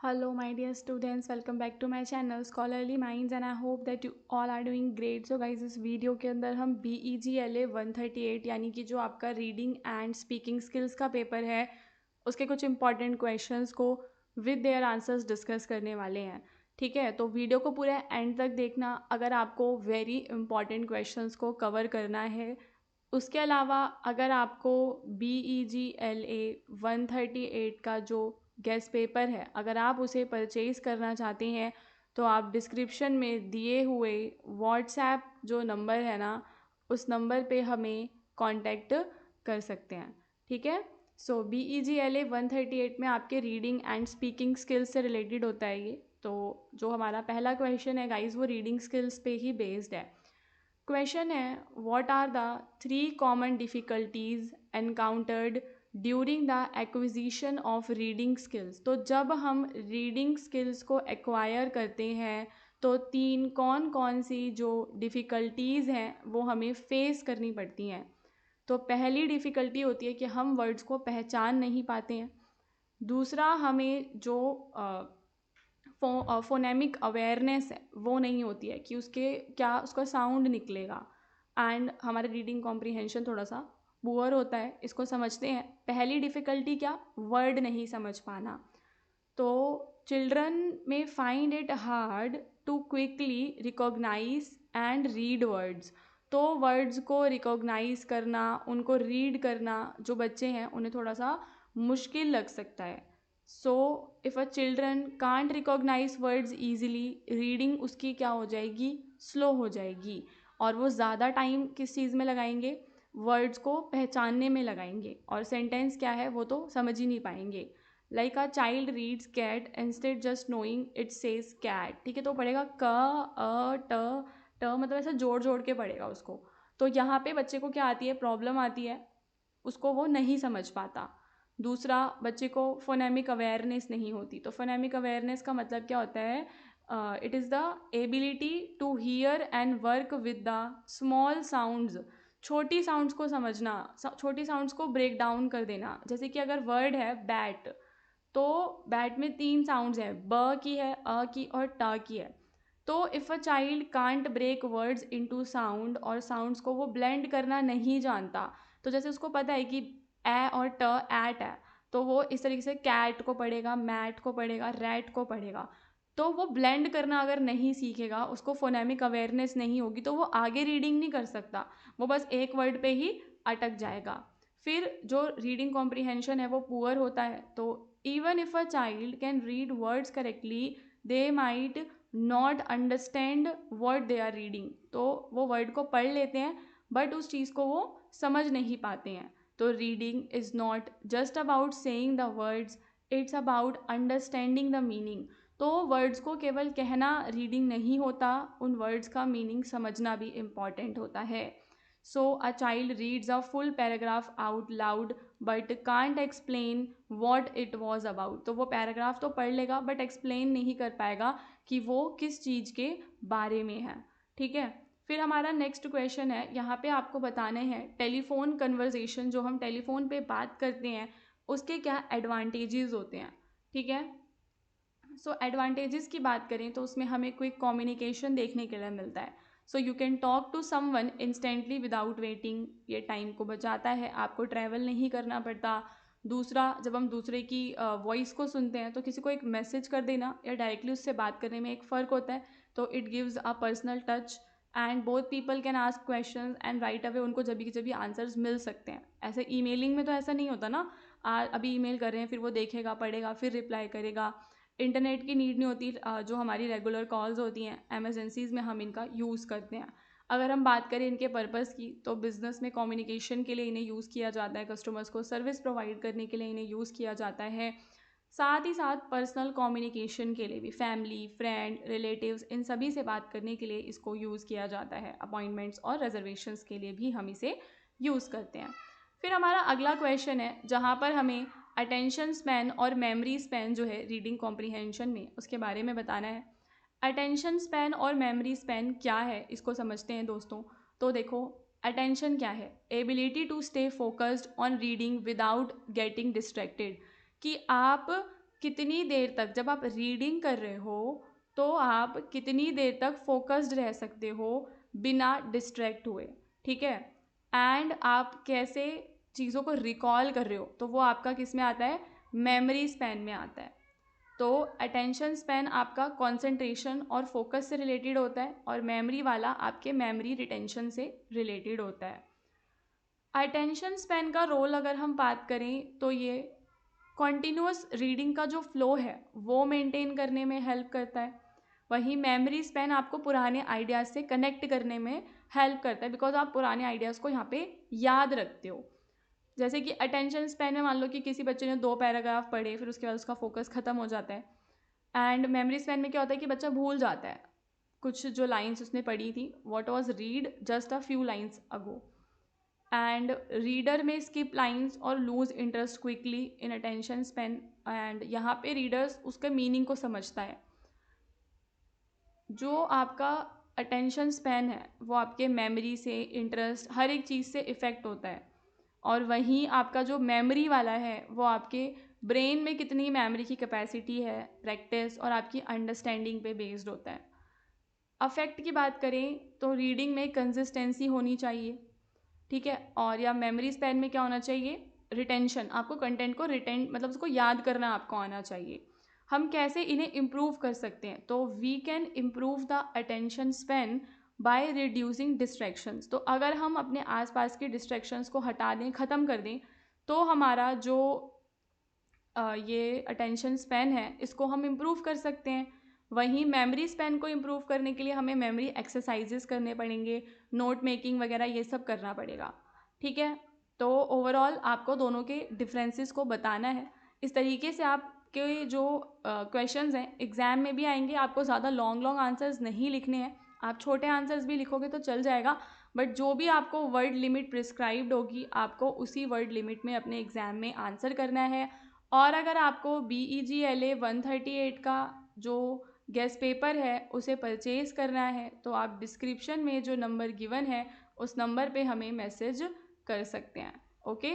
Hello, my dear students. Welcome back to my channel Scholarly Minds and I hope that you all are doing great. So guys, इस video के अंदर हम BEGLA 138 यानी कि जो आपका रीडिंग एंड स्पीकिंग स्किल्स का paper है उसके कुछ इंपॉर्टेंट क्वेश्चंस को विद देयर आंसर्स डिस्कस करने वाले हैं. ठीक है, तो वीडियो को पूरे एंड तक देखना अगर आपको वेरी इंपॉर्टेंट क्वेश्चंस को कवर करना है. उसके अलावा अगर आपको BEGLA 138 का जो गेस्ट पेपर है अगर आप उसे परचेज़ करना चाहते हैं तो आप डिस्क्रिप्शन में दिए हुए व्हाट्सएप जो नंबर है ना उस नंबर पे हमें कांटेक्ट कर सकते हैं. ठीक है, सो BEGLA 138 में आपके रीडिंग एंड स्पीकिंग स्किल्स से रिलेटेड होता है ये. तो जो हमारा पहला क्वेश्चन है गाइस वो रीडिंग स्किल्स पे ही बेस्ड है. क्वेश्चन है, what are the 3 common difficulties encountered during the acquisition of reading skills. तो जब हम रीडिंग स्किल्स को एक्वायर करते हैं तो 3 कौन कौन सी जो डिफ़िकल्टीज़ हैं वो हमें फेस करनी पड़ती हैं. तो पहली डिफ़िकल्टी होती है कि हम वर्ड्स को पहचान नहीं पाते हैं. दूसरा, हमें जो फोनेमिक अवेयरनेस है वो नहीं होती है कि उसके क्या उसका साउंड निकलेगा. एंड हमारा रीडिंग कॉम्प्रीहेंशन थोड़ा सा पुअर होता है. इसको समझते हैं. पहली डिफ़िकल्टी क्या, वर्ड नहीं समझ पाना. तो चिल्ड्रन में find it hard to quickly recognize and read words. तो वर्ड्स को रिकॉग्नाइज करना, उनको रीड करना जो बच्चे हैं उन्हें थोड़ा सा मुश्किल लग सकता है. So if a children can't recognize words easily, reading उसकी क्या हो जाएगी, स्लो हो जाएगी. और वो ज़्यादा टाइम किस चीज़ में लगाएंगे, वर्ड्स को पहचानने में लगाएंगे. और सेंटेंस क्या है वो तो समझ ही नहीं पाएंगे. Like a child reads cat instead just knowing it says cat. ठीक है, तो पढ़ेगा क अ ट मतलब ऐसा जोड़ जोड़ के पढ़ेगा उसको. तो यहाँ पे बच्चे को क्या आती है, प्रॉब्लम आती है, उसको वो नहीं समझ पाता. दूसरा, बच्चे को फोनेमिक अवेयरनेस नहीं होती. तो फोनेमिक अवेयरनेस का मतलब क्या होता है, it is the ability to hear and work with the small sounds. छोटी साउंड्स को समझना, छोटी साउंड्स को ब्रेक डाउन कर देना. जैसे कि अगर वर्ड है बैट, तो बैट में 3 साउंड्स हैं, ब की है, अ की और ट की है. तो if a child can't break words into sound और साउंड्स को वो ब्लेंड करना नहीं जानता. तो जैसे उसको पता है कि ए और ट एट है, तो वो इस तरीके से कैट को पढ़ेगा, मैट को पढ़ेगा, रैट को पढ़ेगा. तो वो ब्लेंड करना अगर नहीं सीखेगा, उसको फोनेमिक अवेयरनेस नहीं होगी तो वो आगे रीडिंग नहीं कर सकता. वो बस एक वर्ड पे ही अटक जाएगा. फिर जो रीडिंग कॉम्प्रीहेंशन है वो पुअर होता है. तो even if a child can read words correctly, they might not understand word they are reading. तो वो वर्ड को पढ़ लेते हैं बट उस चीज़ को वो समझ नहीं पाते हैं. तो reading is not just about saying the words, it's about understanding the meaning. तो वर्ड्स को केवल कहना रीडिंग नहीं होता, उन वर्ड्स का मीनिंग समझना भी इम्पॉर्टेंट होता है. So a child reads a full paragraph out loud but can't explain what it was about. तो वो पैराग्राफ तो पढ़ लेगा बट एक्सप्लेन नहीं कर पाएगा कि वो किस चीज़ के बारे में है. ठीक है, फिर हमारा नेक्स्ट क्वेश्चन है, यहाँ पे आपको बताने हैं टेलीफोन कन्वर्जेशन, जो हम टेलीफोन पे बात करते हैं उसके क्या एडवांटेजेस होते हैं. ठीक है, सो एडवांटेजेस की बात करें तो उसमें हमें क्विक कम्युनिकेशन देखने के लिए मिलता है. So you can talk to someone instantly without waiting. ये टाइम को बचाता है, आपको ट्रैवल नहीं करना पड़ता. दूसरा, जब हम दूसरे की वॉइस को सुनते हैं तो किसी को एक मैसेज कर देना या डायरेक्टली उससे बात करने में एक फ़र्क होता है. तो it gives a personal touch and both people can ask question and right away उनको जब भी आंसर्स मिल सकते हैं. ऐसे ईमेलिंग में तो ऐसा नहीं होता ना, अभी ईमेल कर रहे हैं फिर वो देखेगा, पढ़ेगा, फिर रिप्लाई करेगा. इंटरनेट की नीड नहीं होती. जो हमारी रेगुलर कॉल्स होती हैं एमरजेंसीज़ में हम इनका यूज़ करते हैं. अगर हम बात करें इनके पर्पज़ की तो बिज़नेस में कम्युनिकेशन के लिए इन्हें यूज़ किया जाता है, कस्टमर्स को सर्विस प्रोवाइड करने के लिए इन्हें यूज़ किया जाता है. साथ ही साथ पर्सनल कम्युनिकेशन के लिए भी, फैमिली, फ्रेंड, रिलेटिव्स, इन सभी से बात करने के लिए इसको यूज़ किया जाता है. अपॉइंटमेंट्स और रिजर्वेशंस के लिए भी हम इसे यूज़ करते हैं. फिर हमारा अगला क्वेश्चन है जहाँ पर हमें अटेंशन स्पैन और मेमोरी स्पैन जो है रीडिंग कॉम्प्रीहेंशन में उसके बारे में बताना है. अटेंशन स्पैन और मेमोरी स्पैन क्या है इसको समझते हैं दोस्तों. तो देखो, अटेंशन क्या है, ability to stay focused on reading without getting distracted. कि आप कितनी देर तक, जब आप रीडिंग कर रहे हो तो आप कितनी देर तक फोकस्ड रह सकते हो बिना डिस्ट्रैक्ट हुए, ठीक है। एंड आप कैसे चीज़ों को रिकॉल कर रहे हो, तो वो आपका किस में आता है, मेमोरी स्पैन में आता है। तो अटेंशन स्पैन आपका कंसंट्रेशन और फोकस से रिलेटेड होता है, और मेमोरी वाला आपके मेमोरी रिटेंशन से रिलेटेड होता है। अटेंशन स्पैन का रोल अगर हम बात करें तो ये कॉन्टिन्यूअस रीडिंग का जो फ्लो है वो मेंटेन करने में हेल्प करता है। वहीं मेमोरी स्पैन आपको पुराने आइडियाज़ से कनेक्ट करने में हेल्प करता है, बिकॉज आप पुराने आइडियाज़ को यहाँ पे याद रखते हो। जैसे कि अटेंशन स्पैन में मान लो कि किसी बच्चे ने 2 पैराग्राफ पढ़े, फिर उसके बाद उसका फोकस खत्म हो जाता है। एंड मेमोरी स्पैन में क्या होता है कि बच्चा भूल जाता है कुछ जो लाइन्स उसने पढ़ी थी, what was read just a few lines ago. And reader में स्किप लाइन्स और loose interest quickly in attention span. And यहाँ पे रीडर्स उसके मीनिंग को समझता है। जो आपका अटेंशन स्पैन है वो आपके मेमोरी से, इंटरेस्ट, हर एक चीज़ से इफ़ेक्ट होता है। और वहीं आपका जो मेमोरी वाला है वो आपके ब्रेन में कितनी मेमोरी की कैपेसिटी है, प्रैक्टिस और आपकी अंडरस्टैंडिंग पे बेस्ड होता है। अफेक्ट की बात करें तो रीडिंग में कंसिस्टेंसी होनी चाहिए, ठीक है। और या मेमोरी स्पैन में क्या होना चाहिए, रिटेंशन, आपको कंटेंट को रिटेन मतलब उसको याद करना आपको आना चाहिए। हम कैसे इन्हें इम्प्रूव कर सकते हैं, तो we can improve the attention span by reducing distractions. तो अगर हम अपने आसपास के डिस्ट्रैक्शंस को हटा दें, ख़त्म कर दें, तो हमारा जो ये अटेंशन स्पैन है इसको हम इम्प्रूव कर सकते हैं। वहीं मेमोरी स्पैन को इम्प्रूव करने के लिए हमें मेमोरी एक्सरसाइजेस करने पड़ेंगे, नोट मेकिंग वगैरह ये सब करना पड़ेगा, ठीक है। तो ओवरऑल आपको दोनों के डिफरेंसेस को बताना है। इस तरीके से आपके जो क्वेश्चंस हैं एग्ज़ाम में भी आएंगे। आपको ज़्यादा लॉन्ग आंसर्स नहीं लिखने हैं, आप छोटे आंसर्स भी लिखोगे तो चल जाएगा, बट जो भी आपको वर्ड लिमिट प्रिस्क्राइब्ड होगी आपको उसी वर्ड लिमिट में अपने एग्ज़ाम में आंसर करना है। और अगर आपको BEGLA 138 का जो गेस्ट पेपर है उसे परचेज़ करना है तो आप डिस्क्रिप्शन में जो नंबर गिवन है उस नंबर पे हमें मैसेज कर सकते हैं। ओके।